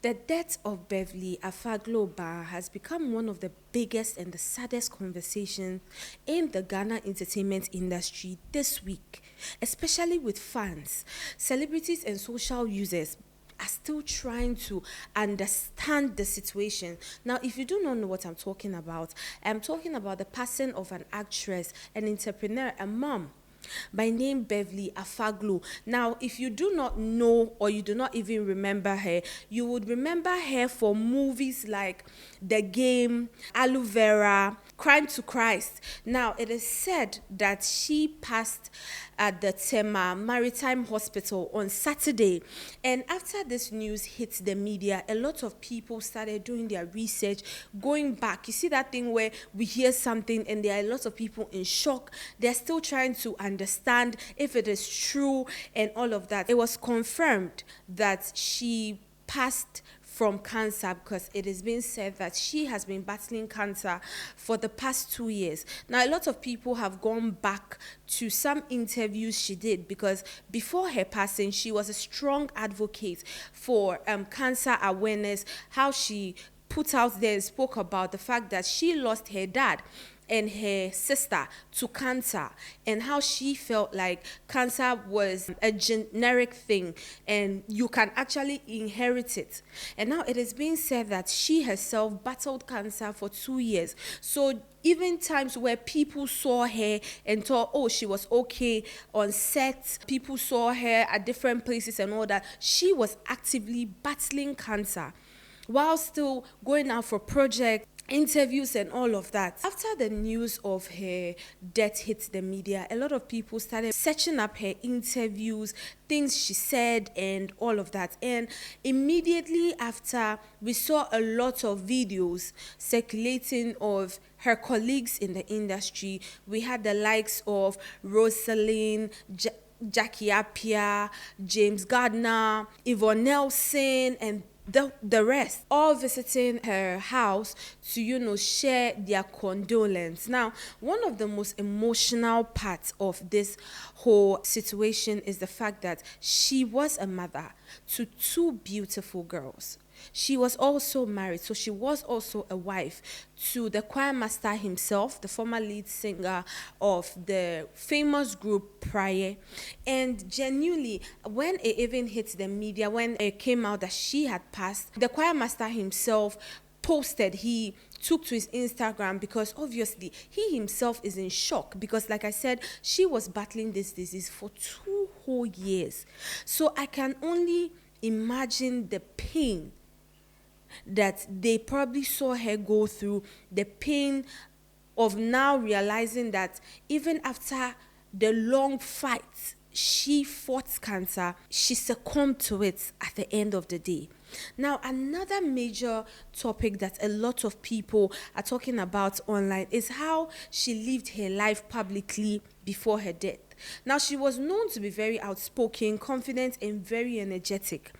The death of Beverly Afaglo has become one of the biggest and the saddest conversations in the Ghana entertainment industry this week, especially with fans, celebrities, and social users are still trying to understand the situation. Now, if you do not know what I'm talking about the passing of an actress, an entrepreneur, a mom by name Beverly Afaglo. Now, if you do not know or you do not even remember her, you would remember her for movies like The Game, Aloe, Vera, Crime to Christ. Now, it is said that she passed at the Tema Maritime Hospital on Saturday. And after this news hit the media, a lot of people started doing their research, going back. You see that thing where we hear something and there are a lot of people in shock. They're still trying to understand if it is true and all of that. It was confirmed that she passed from cancer because it is being said that she has been battling cancer for the past 2 years. Now, a lot of people have gone back to some interviews she did because before her passing, she was a strong advocate for cancer awareness, how she put out there and spoke about the fact that she lost her dad and her sister to cancer and how she felt like cancer was a generic thing and you can actually inherit it. And now it is being said that she herself battled cancer for 2 years. So even times where people saw her and thought, oh, she was okay on set, people saw her at different places and all that, she was actively battling cancer while still going out for projects, interviews and all of that. After the news of her death hit the media, a lot of people started searching up her interviews, things she said and all of that. And immediately after, we saw a lot of videos circulating of her colleagues in the industry. We had the likes of Rosalind, Jackie Appiah, James Gardner, Yvonne Nelson, and the rest, all visiting her house to, share their condolence. Now, one of the most emotional parts of this whole situation is the fact that she was a mother to 2 beautiful girls. She was also married, so she was also a wife to the choirmaster himself, the former lead singer of the famous group Praye. And genuinely, when it even hit the media, when it came out that she had passed, the choirmaster himself posted, he took to his Instagram because obviously he himself is in shock because, like I said, she was battling this disease for 2 whole years. So I can only imagine the pain that they probably saw her go through, the pain of now realizing that even after the long fight, she fought cancer, she succumbed to it at the end of the day. Now, another major topic that a lot of people are talking about online is how she lived her life publicly before her death. Now, she was known to be very outspoken, confident, and very energetic.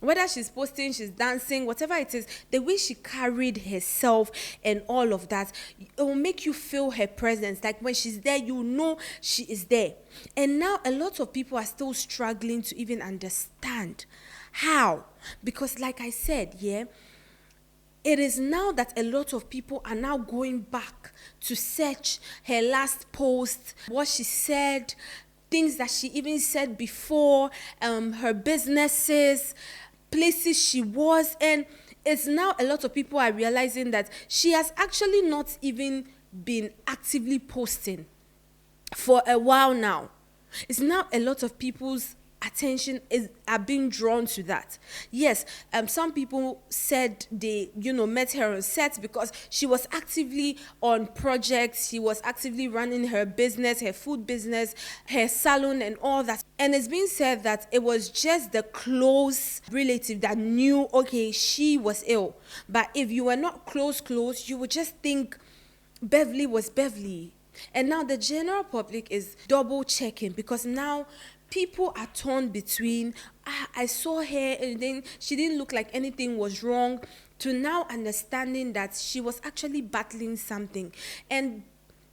Whether she's posting, she's dancing, whatever it is, the way she carried herself and all of that, it will make you feel her presence. Like when she's there, you know she is there. And now a lot of people are still struggling to even understand how. Because like I said, it is now that a lot of people are now going back to search her last post, what she said, things that she even said before, her businesses, places she was. And it's now a lot of people are realizing that she has actually not even been actively posting for a while now. It's now a lot of people's attention are being drawn to that. Yes, some people said they met her on set because she was actively on projects, she was actively running her business, her food business, her salon and all that. And it's been said that it was just the close relative that knew, okay, she was ill. But if you were not close, you would just think Beverly was Beverly. And now the general public is double checking because now people are torn between, I saw her and then she didn't look like anything was wrong, to now understanding that she was actually battling something. And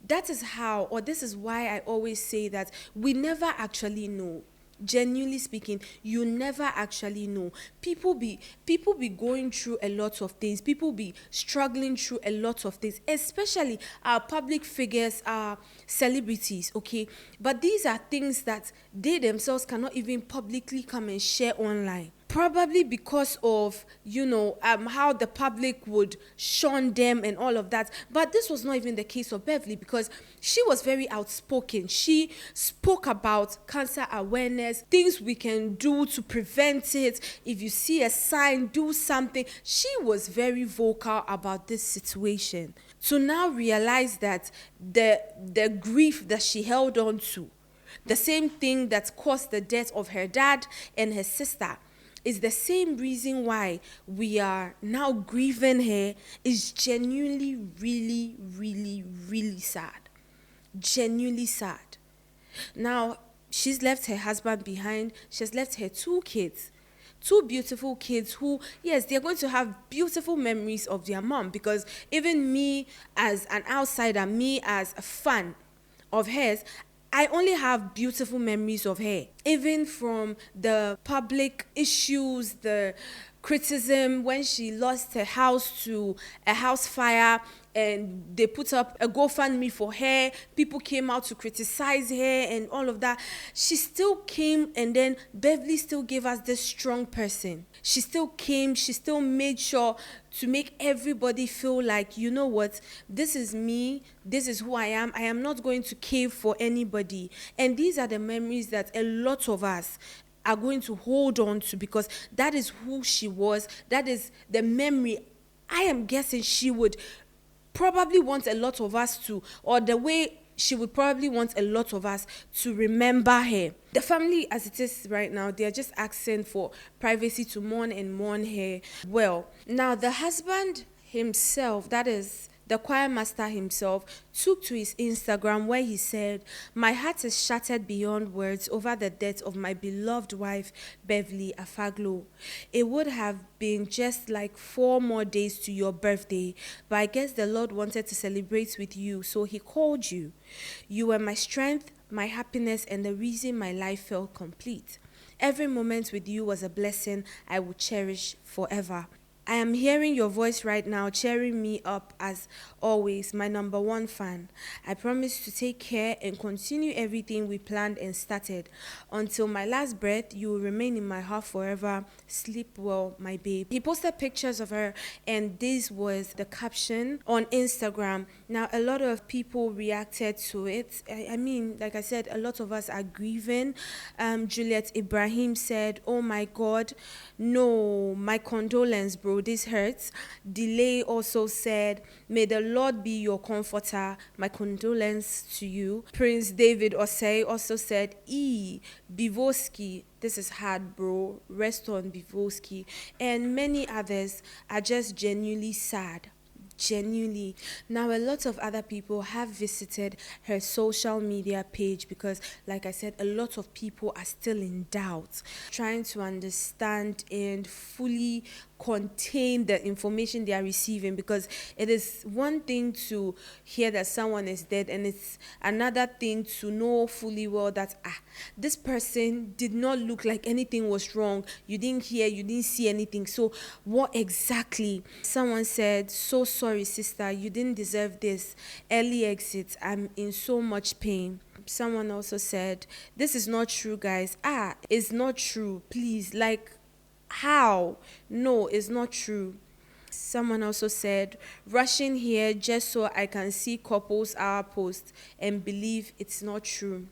that is how, or this is why I always say that we never actually know. Genuinely speaking, you never actually know. People be going through a lot of things. People be struggling through a lot of things, especially our public figures, our celebrities, okay? But these are things that they themselves cannot even publicly come and share online, probably because of how the public would shun them and all of that. But this was not even the case of Beverly, because she was very outspoken. She spoke about cancer awareness, things we can do to prevent it. If you see a sign, do something. She was very vocal about this situation, to now realize that the grief that she held on to, the same thing that caused the death of her dad and her sister, is the same reason why we are now grieving her, is genuinely really, really, really sad. Genuinely sad. Now, she's left her husband behind. She's left her two kids. Two beautiful kids who, yes, they're going to have beautiful memories of their mom, because even me as an outsider, me as a fan of hers, I only have beautiful memories of her. Even from the public issues, the criticism when she lost her house to a house fire, and they put up a GoFundMe for her. People came out to criticize her and all of that. She still came, and then Beverly still gave us this strong person. She still came, she still made sure to make everybody feel like, you know what, this is me, this is who I am not going to cave for anybody. And these are the memories that a lot of us are going to hold on to, because that is who she was. That is the memory I am guessing she would probably want a lot of us to, or the way she would probably want a lot of us to remember her. The family, as it is right now, they are just asking for privacy to mourn and mourn her well. Now, the husband himself, that is the choirmaster himself, took to his Instagram, where he said, "My heart is shattered beyond words over the death of my beloved wife, Beverly Afaglo. It would have been just like 4 more days to your birthday, but I guess the Lord wanted to celebrate with you, so he called you. You were my strength, my happiness, and the reason my life felt complete. Every moment with you was a blessing I will cherish forever. I am hearing your voice right now, cheering me up as always, my number one fan. I promise to take care and continue everything we planned and started. Until my last breath, you will remain in my heart forever. Sleep well, my babe." He posted pictures of her, and this was the caption on Instagram. Now, a lot of people reacted to it. I mean, like I said, a lot of us are grieving. Juliet Ibrahim said, "Oh my God, no, my condolence, bro. This hurts." Delay also said, "May the Lord be your comforter. My condolence to you." Prince David Osei also said, Bivoski, this is hard, bro. Rest on, Bivoski." And many others are just genuinely sad. Genuinely. Now, a lot of other people have visited her social media page, because, like I said, a lot of people are still in doubt, trying to understand and fully contain the information they are receiving, because it is one thing to hear that someone is dead, and it's another thing to know fully well that this person did not look like anything was wrong. You didn't hear, you didn't see anything. So what exactly? Someone said, "So sorry, sister, you didn't deserve this. Early exit. I'm in so much pain." Someone also said, "This is not true, guys. It's not true. Please, like, how? No, it's not true." Someone also said, "Rushing here just so I can see couples hour post and believe it's not true."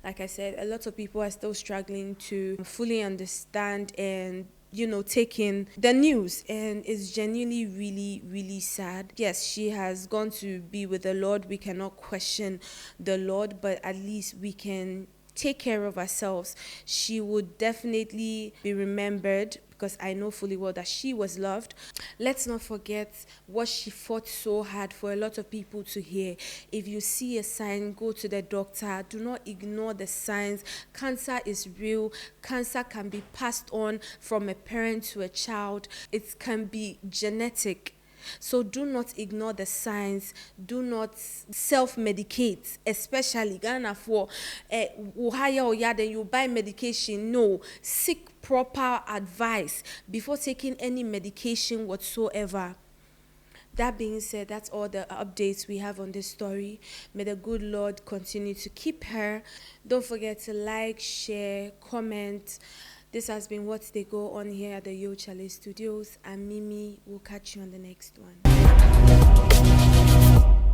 Like I said, a lot of people are still struggling to fully understand and taking the news, and it's genuinely really, really sad. Yes, she has gone to be with the Lord. We cannot question the Lord, but at least we can take care of ourselves. She would definitely be remembered, because I know fully well that she was loved. Let's not forget what she fought so hard for a lot of people to hear. If you see a sign, go to the doctor. Do not ignore the signs. Cancer is real. Cancer can be passed on from a parent to a child. It can be genetic. So do not ignore the signs. Do not self-medicate, especially Ghana for uhaya or ya, then you buy medication. No, seek proper advice before taking any medication whatsoever. That being said, that's all the updates we have on this story. May the good Lord continue to keep her. Don't forget to like, share, comment. This has been What They Go On here at the Yo Chale Studios. And Mimi will catch you on the next one.